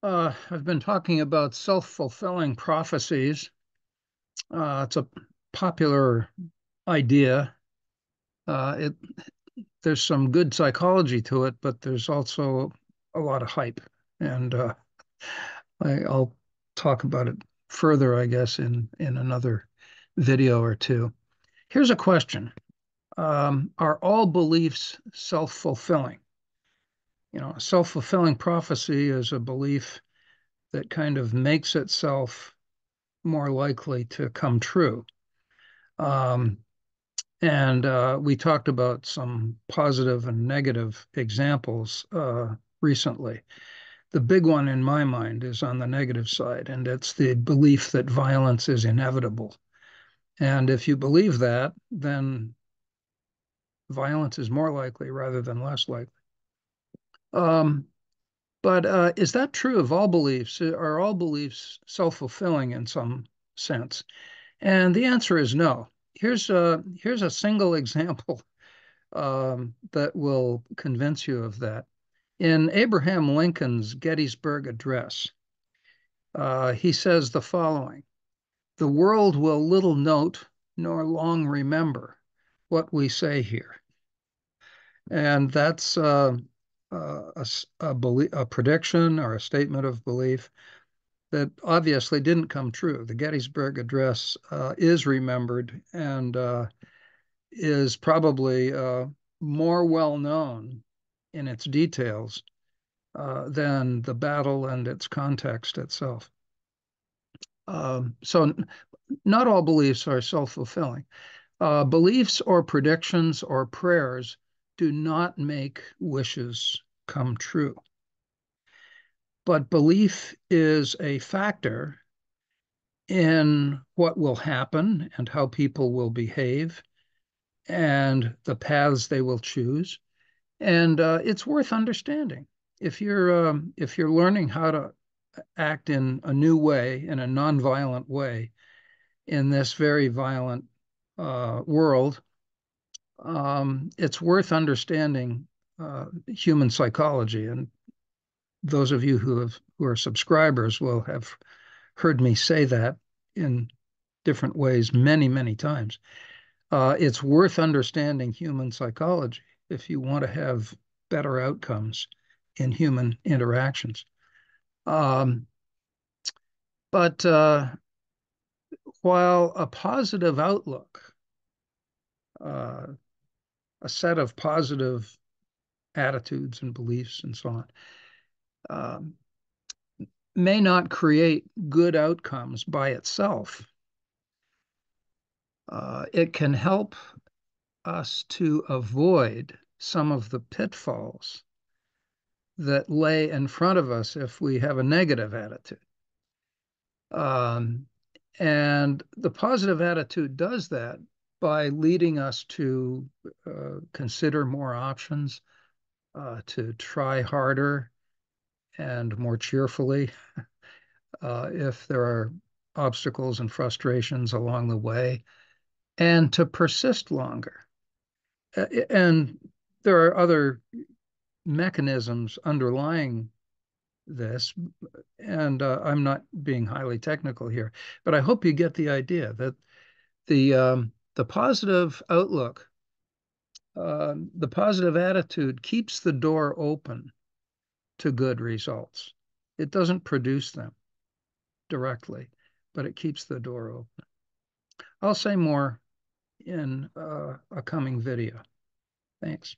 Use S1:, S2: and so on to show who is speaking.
S1: I've been talking about self-fulfilling prophecies. It's a popular idea. It There's some good psychology to it, but there's also a lot of hype, and I'll talk about it further, I guess, in another video or two. Here's a question: Are all beliefs self-fulfilling? A self-fulfilling prophecy is a belief that kind of makes itself more likely to come true. Um, and we talked about some positive and negative examples recently. The big one in my mind is on the negative side, and it's the belief that violence is inevitable. And if you believe that, then violence is more likely rather than less likely. Um, but is that true of all beliefs? Are all beliefs self-fulfilling in some sense? And the answer is no. Here's a single example that will convince you of that. In Abraham Lincoln's Gettysburg Address, he says the following: "The world will little note nor long remember what we say here." And that's a prediction or a statement of belief that obviously didn't come true. The Gettysburg Address is remembered and is probably more well known in its details than the battle and its context itself. So, not all beliefs are self fulfilling. Beliefs or predictions or prayers do not make wishes come true. But belief is a factor in what will happen and how people will behave and the paths they will choose. And it's worth understanding. If you're learning how to act in a new way, in a nonviolent way, in this very violent world, it's worth understanding human psychology. And those of you who are subscribers will have heard me say that in different ways many, many times. It's worth understanding human psychology if you want to have better outcomes in human interactions. Um, but while a positive outlook, uh, a set of positive attitudes and beliefs and so on, um, may not create good outcomes by itself, it can help us to avoid some of the pitfalls that lay in front of us if we have a negative attitude. Um, and the positive attitude does that by leading us to consider more options, to try harder and more cheerfully if there are obstacles and frustrations along the way, and to persist longer. And there are other mechanisms underlying this, and I'm not being highly technical here, but I hope you get the idea that the positive outlook, the positive attitude keeps the door open to good results. It doesn't produce them directly, but it keeps the door open. I'll say more in a coming video. Thanks.